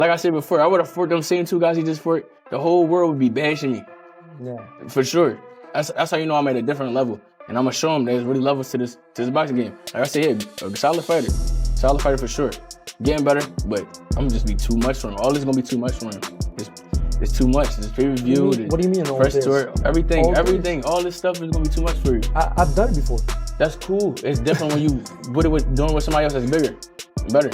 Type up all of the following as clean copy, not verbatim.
Like I said before, I would have fought them same 2 guys he just fought. The whole world would be bashing me. Yeah. For sure. That's how you know I'm at a different level. And I'm going to show them there's really levels to this boxing game. Like I said, a solid fighter. Solid fighter for sure. Getting better, but I'm going to just be too much for him. All this is going to be too much for him. It's too much. This pay-per-view, what do you mean all press this? tour, everything. All this stuff is going to be too much for you. I've done it before. That's cool. It's different when you doing with somebody else that's bigger, better.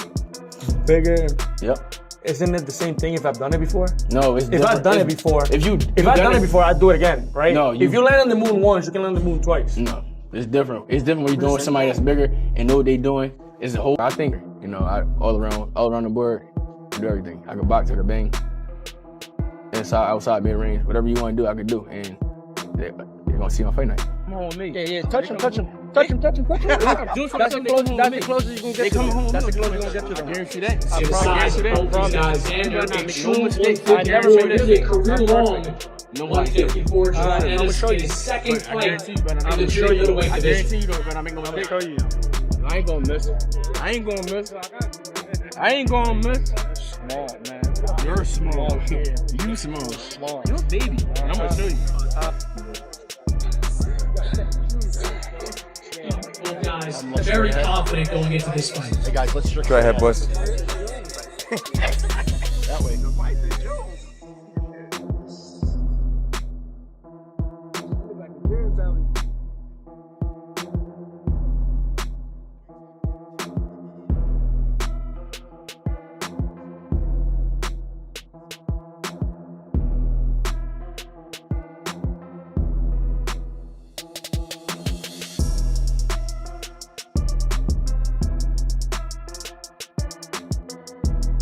Bigger. Yep. Isn't it the same thing if I've done it before? No, it's if I've done it before. If I've done it before, I'd do it again, right? No, if you land on the moon once, you can land on the moon twice. No, it's different. It's different when you're doing with somebody that's bigger and know what they're doing. It's a whole. I think all around the board, I do everything. I can box, I can bang, inside, outside, mid range, whatever you want to do, I can do, and you're gonna see my fight night. Come on with me. Yeah, touch him. That's the closest you can get to them. That's the closest you can get to them. I guarantee that. I promise you that. I never made this career long. 154 Jaron Ennis in his second fight in the junior middleweight division. I guarantee you don't, but I make no mistake. I ain't gonna miss. I ain't gonna miss. Small, man. You're small. You small. You're a baby. I'm gonna show you. Both guys very confident going into this fight. Hey guys, let's Go ahead, boys. that way.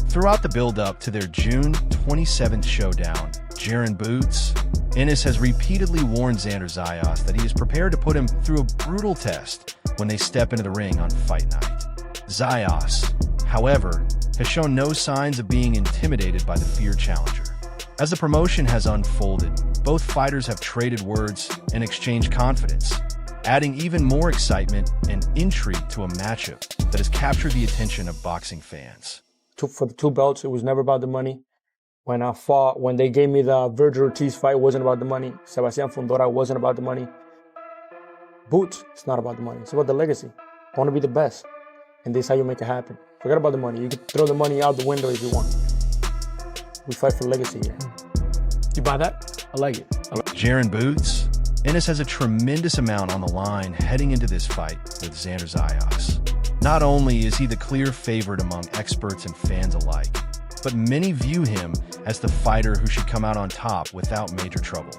Throughout the build-up to their June 27th showdown, Jaron Boots, Ennis has repeatedly warned Xander Zayas that he is prepared to put him through a brutal test when they step into the ring on fight night. Zayas, however, has shown no signs of being intimidated by the feared challenger. As the promotion has unfolded, both fighters have traded words and exchanged confidence, adding even more excitement and intrigue to a matchup that has captured the attention of boxing fans. For the 2 belts, it was never about the money. When they gave me the Virgil Ortiz fight, it wasn't about the money. Sebastian Fundora wasn't about the money. Boots, it's not about the money. It's about the legacy. I want to be the best. And this is how you make it happen. Forget about the money. You can throw the money out the window if you want. We fight for legacy here. You buy that? I like it. Jaron Boots, Ennis has a tremendous amount on the line heading into this fight with Xander Zayas. Not only is he the clear favorite among experts and fans alike, but many view him as the fighter who should come out on top without major trouble.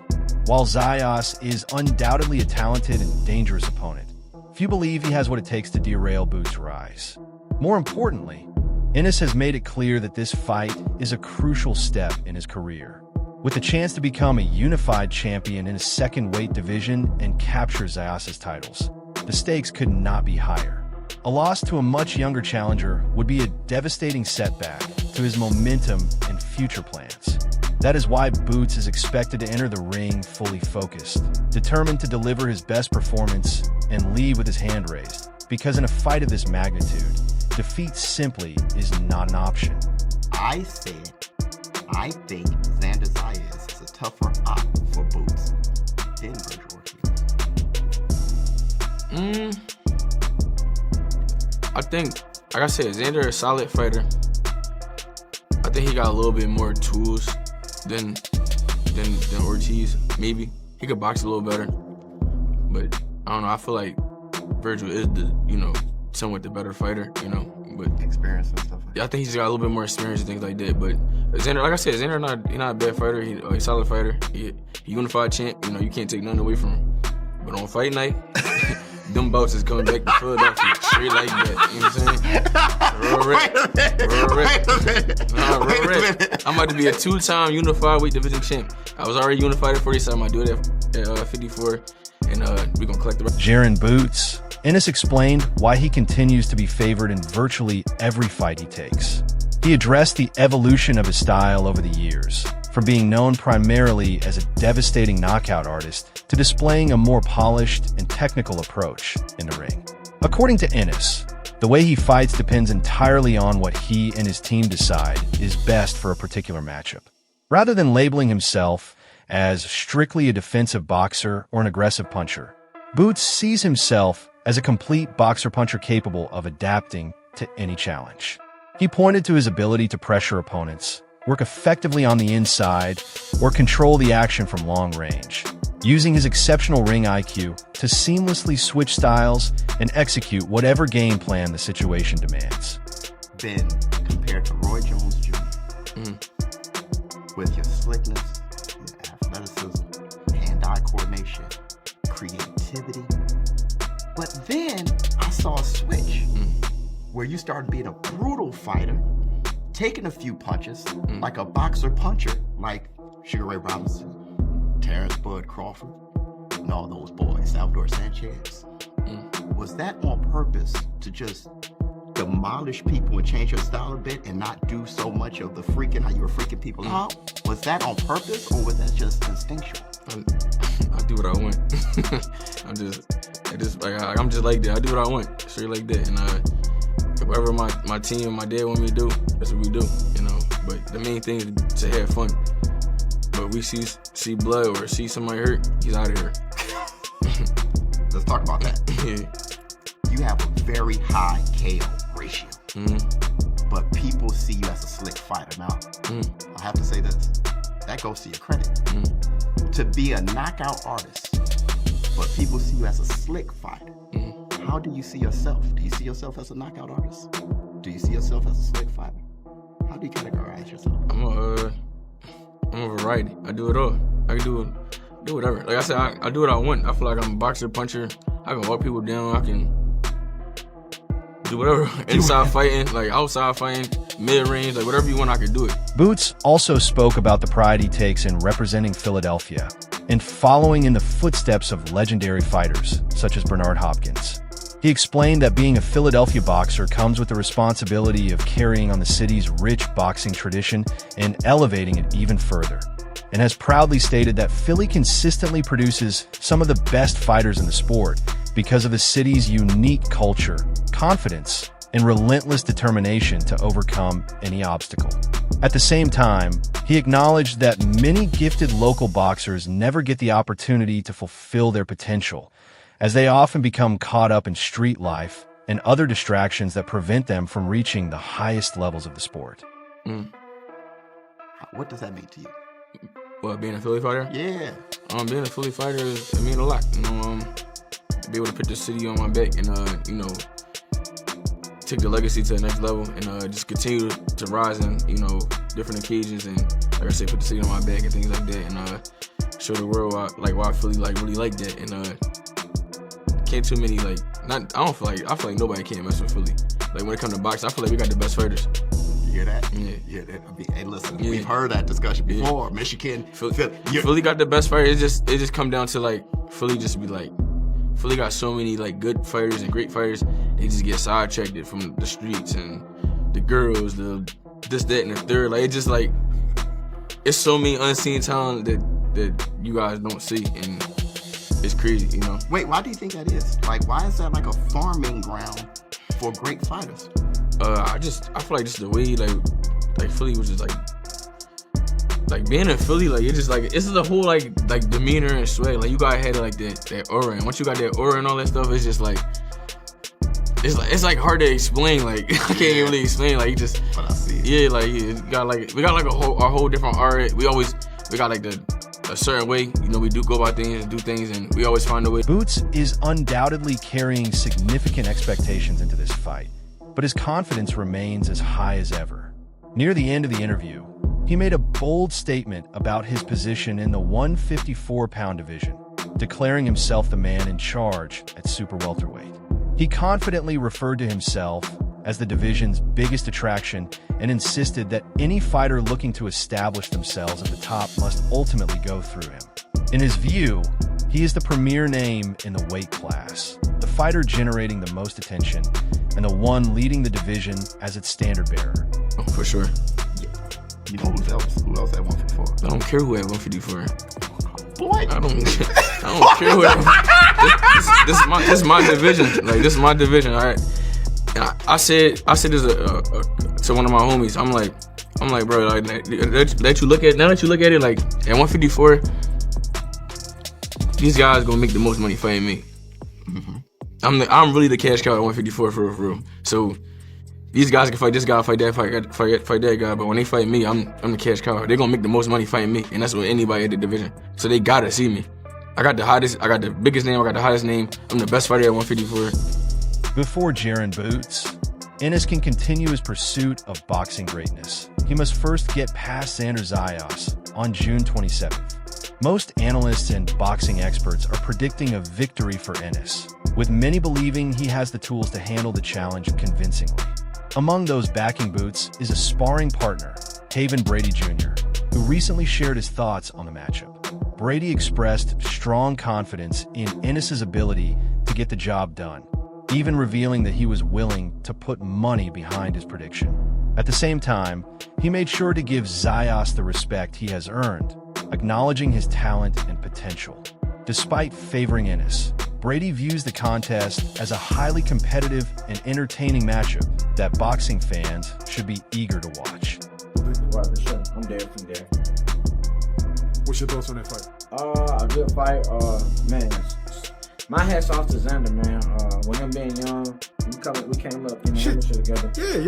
While Zayas is undoubtedly a talented and dangerous opponent, few believe he has what it takes to derail Boots' rise. More importantly, Ennis has made it clear that this fight is a crucial step in his career, with the chance to become a unified champion in his second weight division and capture Zayas' titles. The stakes could not be higher. A loss to a much younger challenger would be a devastating setback to his momentum and future plans. That is why Boots is expected to enter the ring fully focused, determined to deliver his best performance and leave with his hand raised, because in a fight of this magnitude, defeat simply is not an option. I think Xander Zayas is a tougher op for Boots than Virgil Ortiz. I think, like I said, Xander is a solid fighter. I think he got a little bit more tools than Ortiz. Maybe he could box a little better, but I don't know. I feel like Virgil is somewhat the better fighter, But Experience and stuff like that. I think he's got a little bit more experience and things like that. But Xander, like I said, Xander not a bad fighter. He's a solid fighter. He unified champ. You can't take nothing away from him. But on fight night, them belts is coming back to Philadelphia straight like that. You know what I'm saying? Real rip. I'm about to be a 2-time unified weight division champ. I was already unified at 47. I do it at 54, and we're gonna collect the rest. Jaron Boots, Ennis explained why he continues to be favored in virtually every fight he takes. He addressed the evolution of his style over the years, from being known primarily as a devastating knockout artist to displaying a more polished and technical approach in the ring. According to Ennis, the way he fights depends entirely on what he and his team decide is best for a particular matchup. Rather than labeling himself as strictly a defensive boxer or an aggressive puncher, Boots sees himself as a complete boxer-puncher capable of adapting to any challenge. He pointed to his ability to pressure opponents, work effectively on the inside, or control the action from long range, using his exceptional ring IQ to seamlessly switch styles and execute whatever game plan the situation demands. Ben, compared to Roy Jones Jr., with your slickness, your athleticism, hand-eye coordination, creativity. But then I saw a switch where you started being a brutal fighter, taking a few punches like a boxer puncher, like Sugar Ray Robinson, Terrence Bud Crawford, and all those boys, Salvador Sanchez. Was that on purpose to just demolish people and change your style a bit and not do so much of the freaking, how you were freaking people out? Was that on purpose or was that just instinctual? I do what I want. I'm just like that. I do what I want, straight like that. And whatever my team and my dad want me to do, that's what we do, you know. But the main thing is to have fun. But we see blood or see somebody hurt, he's out of here. Let's talk about that. Yeah. You have a very high KO ratio, but people see you as a slick fighter. Now, I have to say this, that goes to your credit. To be a knockout artist, but people see you as a slick fighter. How do you see yourself? Do you see yourself as a knockout artist? Do you see yourself as a slick fighter? How do you categorize yourself? I'm a variety. I do it all. I can do whatever. Like I said, I do what I want. I feel like I'm a boxer, puncher. I can walk people down. I can do whatever. Inside fighting, like outside fighting, mid-range, like whatever you want, I can do it. Boots also spoke about the pride he takes in representing Philadelphia and following in the footsteps of legendary fighters such as Bernard Hopkins. He explained that being a Philadelphia boxer comes with the responsibility of carrying on the city's rich boxing tradition and elevating it even further, and has proudly stated that Philly consistently produces some of the best fighters in the sport because of the city's unique culture, confidence, and relentless determination to overcome any obstacle. At the same time, he acknowledged that many gifted local boxers never get the opportunity to fulfill their potential, as they often become caught up in street life and other distractions that prevent them from reaching the highest levels of the sport. What does that mean to you? What, being a Philly fighter? Yeah. Being a Philly fighter it mean a lot. You know, to be able to put the city on my back and you know, take the legacy to the next level and just continue to rise in, you know, different occasions and, like I said, put the city on my back and things like that and show the world why Philly really like that and can't too many I feel like nobody can't mess with Philly. Like when it comes to boxing, I feel like we got the best fighters. You hear that? Yeah. Hey, listen, we've heard that discussion before. Michigan, Philly got the best fighters. It just come down to like Philly just be like, Philly got so many like good fighters and great fighters. They just get sidetracked from the streets and the girls, the this, that, and the third. Like it just like it's so many unseen talent that you guys don't see, and it's crazy, you know. Wait, why do you think that is? Like, why is that like a farming ground for great fighters? I feel like just the way like Philly was just like being in Philly, like it's just like it's the whole like demeanor and swag. Like you gotta have like that aura, and once you got that aura and all that stuff, it's just like it's like hard to explain. Like I can't even really explain. Like you just But I see it. yeah, like we got like a whole different aura. We got like a certain way, you know, we do go about things and do things, and we always find a way. Boots is undoubtedly carrying significant expectations into this fight, but his confidence remains as high as ever. Near the end of the interview, he made a bold statement about his position in the 154-pound division, declaring himself the man in charge at super welterweight. He confidently referred to himself as the division's biggest attraction and insisted that any fighter looking to establish themselves at the top must ultimately go through him. In his view, he is the premier name in the weight class, the fighter generating the most attention, and the one leading the division as its standard bearer. Oh, for sure. You know who else at 154? I don't care who at 154. boy. I don't care what. This is my division. Like, this is my division. All right. And I said this to one of my homies. I'm like, bro, like, let you look at it, like, at 154, these guys gonna make the most money fighting me. Mm-hmm. I'm really the cash cow at 154 for real. So these guys can fight this guy, fight that guy, but when they fight me, I'm the cash cow. They're gonna make the most money fighting me, and that's with anybody at the division. So they gotta see me. I got the biggest name, I got the hottest name. I'm the best fighter at 154. Before Jaron boots, Ennis can continue his pursuit of boxing greatness. He must first get past Xander Zayas on June 27th. Most analysts and boxing experts are predicting a victory for Ennis, with many believing he has the tools to handle the challenge convincingly. Among those backing boots is a sparring partner, Taven Brady Jr., who recently shared his thoughts on the matchup. Brady expressed strong confidence in Ennis's ability to get the job done, even revealing that he was willing to put money behind his prediction. At the same time, he made sure to give Zayas the respect he has earned, acknowledging his talent and potential. Despite favoring Ennis, Brady views the contest as a highly competitive and entertaining matchup that boxing fans should be eager to watch. Right, for sure. I'm there from there. What's your thoughts on that fight? A good fight. Man, my hat's off to Xander, man. With him being young, we came up in the amateur together. Yeah,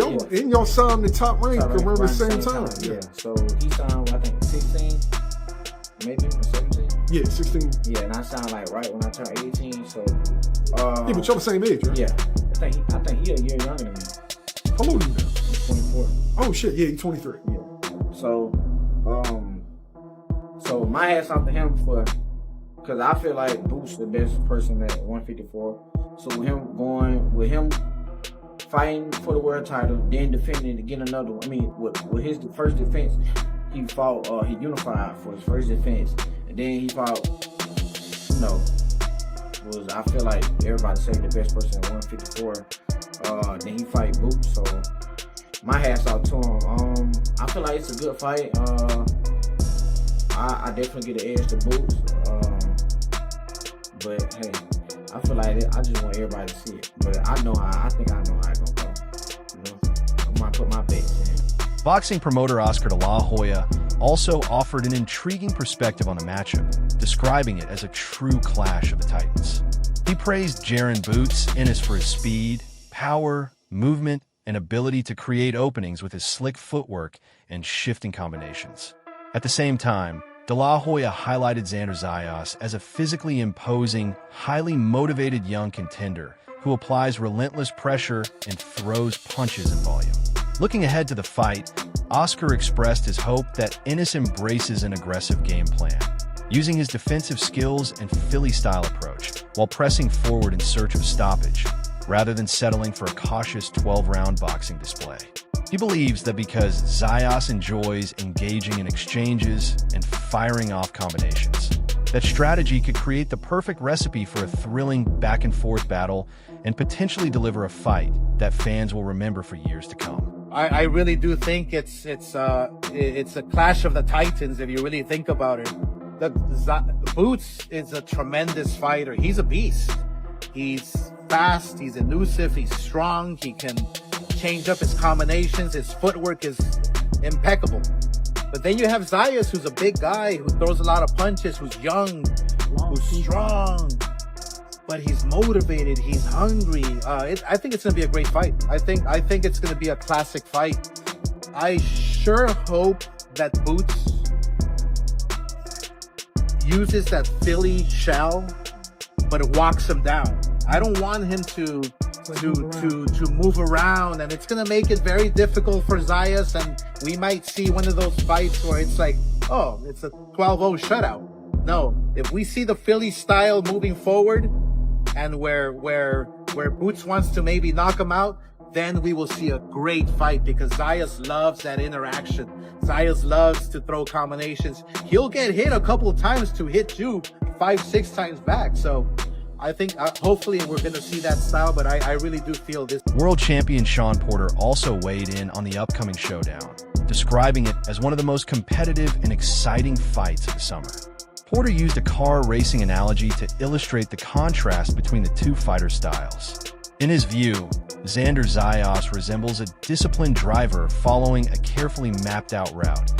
y'all signed the top rank around the same time. Yeah, so he signed, I think, 16, maybe, or 17. Yeah, 16. Yeah, and I signed like right when I turned 18. So. Yeah, but y'all the same age, right? Yeah, I think he a year younger than me. How old are you now? He's 24. Oh shit, yeah, he's 23. Yeah. So my hat's off to him because I feel like Boots the best person at 154. So with him fighting for the world title, then defending to get another one. I mean, with his first defense, he fought, he unified for his first defense, and then he fought, I feel like everybody say the best person at 154. Then he fight Boots, so my hat's off to him. I feel like it's a good fight. I definitely get an edge to Boots. But hey, I feel like I just want everybody to see it. But I think I know how it's gonna go. I'm gonna put my bets in. Boxing promoter Oscar De La Hoya also offered an intriguing perspective on the matchup, describing it as a true clash of the titans. He praised Jaron Boots Ennis for his speed, power, movement, and ability to create openings with his slick footwork and shifting combinations. At the same time, De La Hoya highlighted Xander Zayas as a physically imposing, highly motivated young contender who applies relentless pressure and throws punches in volume. Looking ahead to the fight, Oscar expressed his hope that Ennis embraces an aggressive game plan, using his defensive skills and Philly-style approach while pressing forward in search of stoppage, rather than settling for a cautious 12-round boxing display. He believes that because Zayas enjoys engaging in exchanges and firing off combinations, that strategy could create the perfect recipe for a thrilling back-and-forth battle and potentially deliver a fight that fans will remember for years to come. I really do think it's a clash of the titans if you really think about it. Boots is a tremendous fighter. He's a beast. He's fast, he's elusive, he's strong, he can change up his combinations, his footwork is impeccable. But then you have Zayas, who's a big guy, who throws a lot of punches, who's young, who's strong, but he's motivated, he's hungry. I think it's going to be a great fight. I think it's going to be a classic fight. I sure hope that Boots uses that Philly shell, but it walks him down. I don't want him to move around, and it's gonna make it very difficult for Zayas, and we might see one of those fights where it's like, oh, it's a 12-0 shutout. No, if we see the Philly style moving forward, and where Boots wants to maybe knock him out, then we will see a great fight, because Zayas loves that interaction. Zayas loves to throw combinations. He'll get hit a couple of times to hit you 5-6 times back. So I think hopefully we're going to see that style, but I really do feel this. World champion Shawn Porter also weighed in on the upcoming showdown, describing it as one of the most competitive and exciting fights of the summer. Porter used a car racing analogy to illustrate the contrast between the two fighter styles. In his view, Xander Zayas resembles a disciplined driver following a carefully mapped-out route,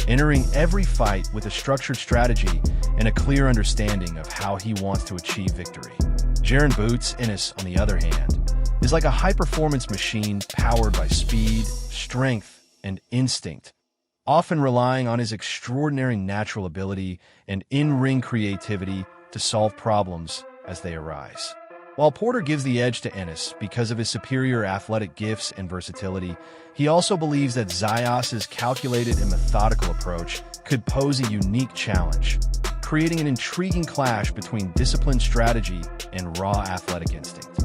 entering every fight with a structured strategy and a clear understanding of how he wants to achieve victory. Jaron Ennis, on the other hand, is like a high-performance machine powered by speed, strength, and instinct, often relying on his extraordinary natural ability and in-ring creativity to solve problems as they arise. While Porter gives the edge to Ennis because of his superior athletic gifts and versatility, he also believes that Zayas' calculated and methodical approach could pose a unique challenge, creating an intriguing clash between disciplined strategy and raw athletic instinct.